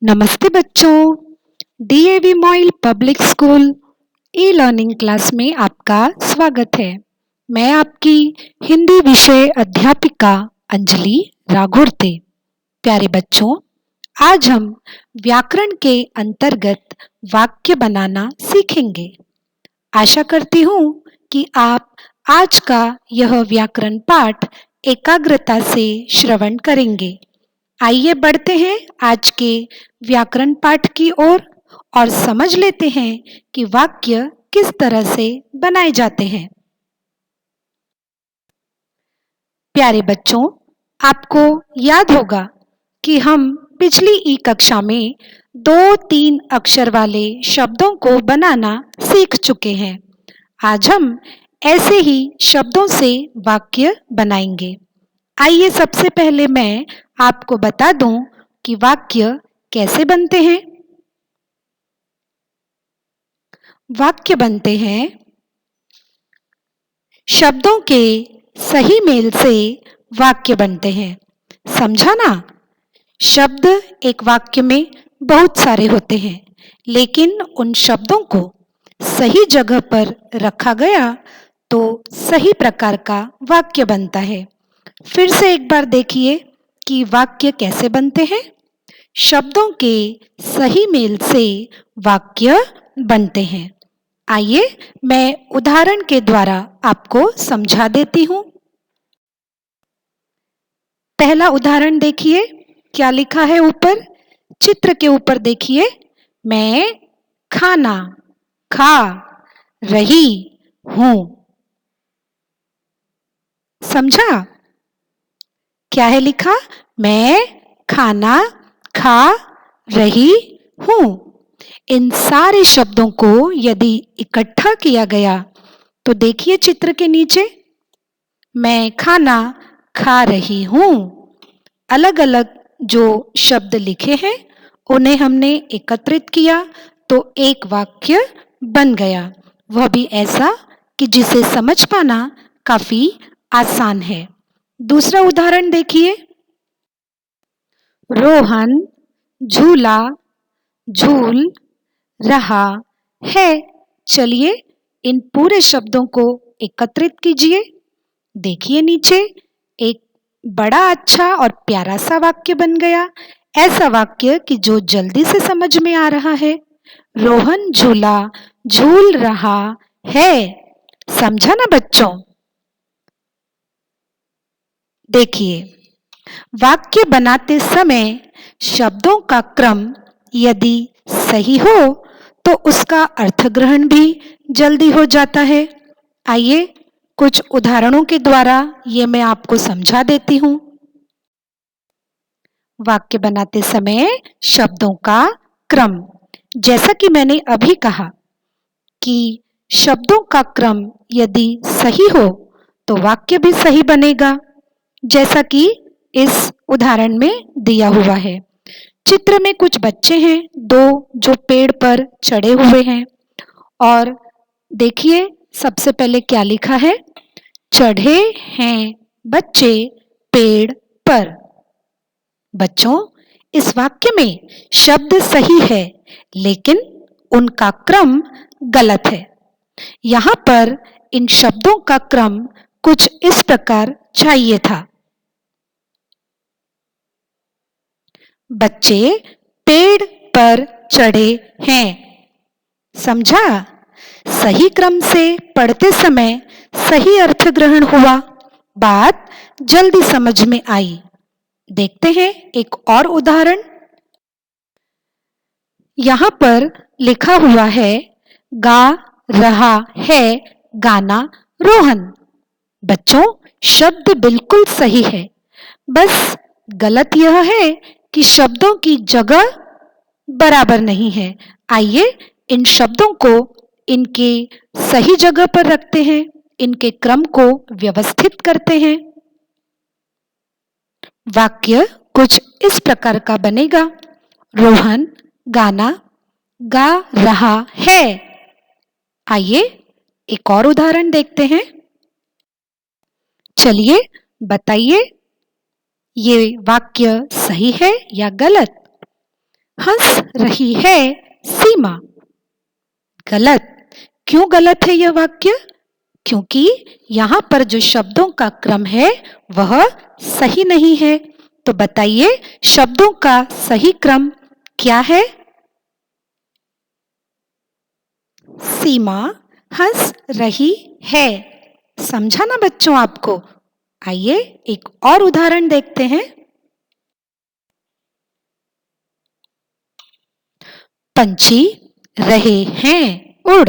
नमस्ते बच्चों। DAV MOIL public school e learning class में आपका स्वागत है। मैं आपकी हिंदी विषय अध्यापिका अंजलि राघोड़ते। प्यारे बच्चों, आज हम व्याकरण के अंतर्गत वाक्य बनाना सीखेंगे। आशा करती हूँ कि आप आज का यह व्याकरण पाठ एकाग्रता से श्रवण करेंगे। आइए बढ़ते हैं आज के व्याकरण पाठ की ओर और समझ लेते हैं कि वाक्य किस तरह से बनाए जाते हैं। प्यारे बच्चों, आपको याद होगा कि हम पिछली ई कक्षा में 2-3 अक्षर वाले शब्दों को बनाना सीख चुके हैं। आज हम ऐसे ही शब्दों से वाक्य बनाएंगे। आइए सबसे पहले मैं आपको बता दूं कि वाक्य कैसे बनते हैं। वाक्य बनते हैं शब्दों के सही मेल से वाक्य बनते हैं। समझा ना? शब्द एक वाक्य में बहुत सारे होते हैं, लेकिन उन शब्दों को सही जगह पर रखा गया तो सही प्रकार का वाक्य बनता है। फिर से एक बार देखिए कि वाक्य कैसे बनते हैं। शब्दों के सही मेल से वाक्य बनते हैं। आइए मैं उदाहरण के द्वारा आपको समझा देती हूँ। पहला उदाहरण देखिए, क्या लिखा है ऊपर चित्र के ऊपर देखिए। मैं खाना खा रही हूँ। समझा? क्या है लिखा? मैं खाना खा रही हूँ। इन सारे शब्दों को यदि इकट्ठा किया गया तो देखिए चित्र के नीचे, मैं खाना खा रही हूँ। अलग अलग जो शब्द लिखे हैं उन्हें हमने एकत्रित किया तो एक वाक्य बन गया, वह भी ऐसा कि जिसे समझ पाना काफी आसान है। दूसरा उदाहरण देखिए। रोहन झूला झूल रहा है। चलिए इन पूरे शब्दों को एकत्रित कीजिए। देखिए नीचे एक बड़ा अच्छा और प्यारा सा वाक्य बन गया। ऐसा वाक्य कि जो जल्दी से समझ में आ रहा है। रोहन झूला झूल रहा है। समझा ना बच्चों? देखिए, वाक्य बनाते समय शब्दों का क्रम यदि सही हो तो उसका अर्थ ग्रहण भी जल्दी हो जाता है। आइए कुछ उदाहरणों के द्वारा ये मैं आपको समझा देती हूँ। वाक्य बनाते समय शब्दों का क्रम, जैसा कि मैंने अभी कहा कि शब्दों का क्रम यदि सही हो तो वाक्य भी सही बनेगा, जैसा कि इस उदाहरण में दिया हुआ है। चित्र में कुछ बच्चे हैं, दो, जो पेड़ पर चढ़े हुए हैं। और देखिए सबसे पहले क्या लिखा है? चढ़े हैं बच्चे पेड़ पर। बच्चों, इस वाक्य में शब्द सही है लेकिन उनका क्रम गलत है। यहाँ पर इन शब्दों का क्रम कुछ इस प्रकार चाहिए था। बच्चे पेड़ पर चढ़े हैं। समझा? सही क्रम से पढ़ते समय सही अर्थ ग्रहण हुआ, बात जल्दी समझ में आई। देखते हैं एक और उदाहरण। यहाँ पर लिखा हुआ है गा रहा है गाना रोहन। बच्चों, शब्द बिल्कुल सही है, बस गलत यह है कि शब्दों की जगह बराबर नहीं है। आइए इन शब्दों को इनके सही जगह पर रखते हैं, इनके क्रम को व्यवस्थित करते हैं। वाक्य कुछ इस प्रकार का बनेगा। रोहन गाना गा रहा है। आइए एक और उदाहरण देखते हैं। चलिए बताइए ये वाक्य सही है या गलत? हंस रही है सीमा। गलत। क्यों गलत है यह वाक्य? क्योंकि यहाँ पर जो शब्दों का क्रम है वह सही नहीं है। तो बताइए शब्दों का सही क्रम क्या है? सीमा हंस रही है। समझा ना बच्चों आपको? आइए एक और उदाहरण देखते हैं। पंछी रहे हैं उड़।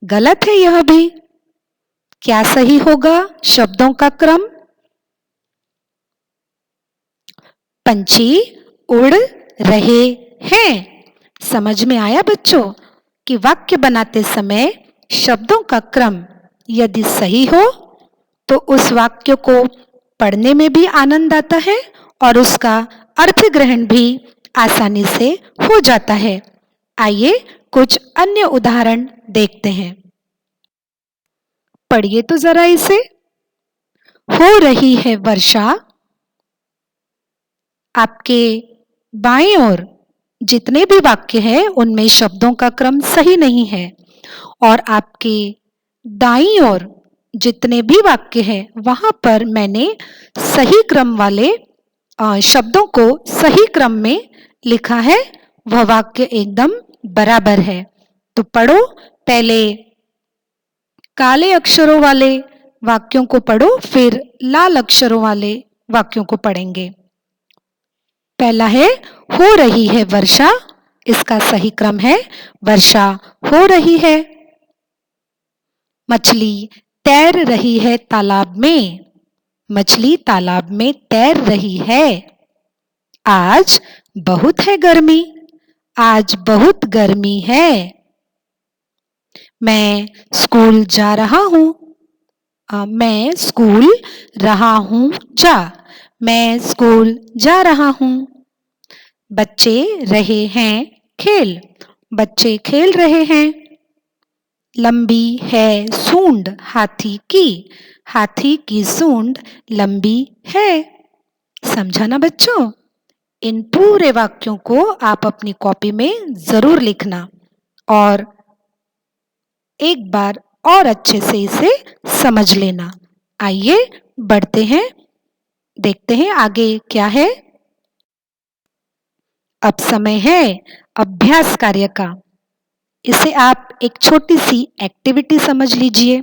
गलत है यह भी। क्या सही होगा शब्दों का क्रम? पंछी उड़ रहे हैं। समझ में आया बच्चों कि वाक्य बनाते समय शब्दों का क्रम यदि सही हो तो उस वाक्य को पढ़ने में भी आनंद आता है और उसका अर्थ ग्रहण भी आसानी से हो जाता है। आइए कुछ अन्य उदाहरण देखते हैं। पढ़िए तो जरा इसे। हो रही है वर्षा। आपके बाएं ओर जितने भी वाक्य हैं उनमें शब्दों का क्रम सही नहीं है और आपके दाईं ओर जितने भी वाक्य हैं वहां पर मैंने सही क्रम वाले शब्दों को सही क्रम में लिखा है। वह वाक्य एकदम बराबर है। तो पढ़ो, पहले काले अक्षरों वाले वाक्यों को पढ़ो, फिर लाल अक्षरों वाले वाक्यों को पढ़ेंगे। पहला है हो रही है वर्षा। इसका सही क्रम है वर्षा हो रही है। मछली तैर रही है तालाब में। मछली तालाब में तैर रही है। आज बहुत है गर्मी। आज बहुत गर्मी है। मैं स्कूल जा रहा हूँ। मैं स्कूल रहा हूँ जा। मैं स्कूल जा रहा हूँ। बच्चे रहे हैं खेल। बच्चे खेल रहे हैं। लंबी है सूंड हाथी की। हाथी की सूंड लंबी है। समझा ना बच्चों? इन पूरे वाक्यों को आप अपनी कॉपी में जरूर लिखना और एक बार और अच्छे से इसे समझ लेना। आइए बढ़ते हैं, देखते हैं आगे क्या है। अब समय है अभ्यास कार्य का। इसे आप एक छोटी सी एक्टिविटी समझ लीजिए।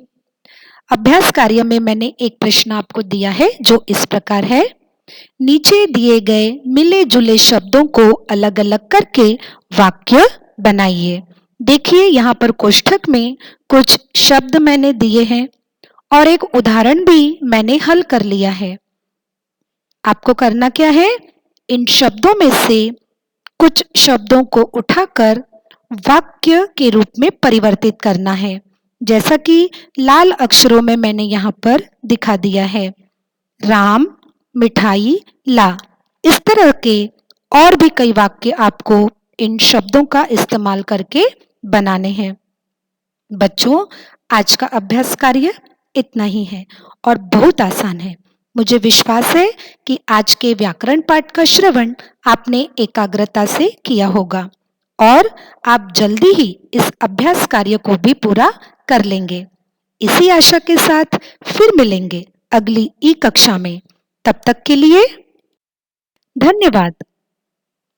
अभ्यास कार्य में मैंने एक प्रश्न आपको दिया है जो इस प्रकार है। नीचे दिए गए मिले जुले शब्दों को अलग अलग करके वाक्य बनाइए। देखिए यहाँ पर कोष्ठक में कुछ शब्द मैंने दिए हैं और एक उदाहरण भी मैंने हल कर लिया है। आपको करना क्या है? इन शब्दों में से कुछ शब्दों को उठाकर वाक्य के रूप में परिवर्तित करना है, जैसा कि लाल अक्षरों में मैंने यहाँ पर दिखा दिया है। राम मिठाई ला। इस तरह के और भी कई वाक्य आपको इन शब्दों का इस्तेमाल करके बनाने हैं। बच्चों, आज का अभ्यास कार्य इतना ही है और बहुत आसान है। मुझे विश्वास है कि आज के व्याकरण पाठ का श्रवण आपने एकाग्रता से किया होगा और आप जल्दी ही इस अभ्यास कार्य को भी पूरा कर लेंगे। इसी आशा के साथ फिर मिलेंगे अगली ई कक्षा में। तब तक के लिए धन्यवाद।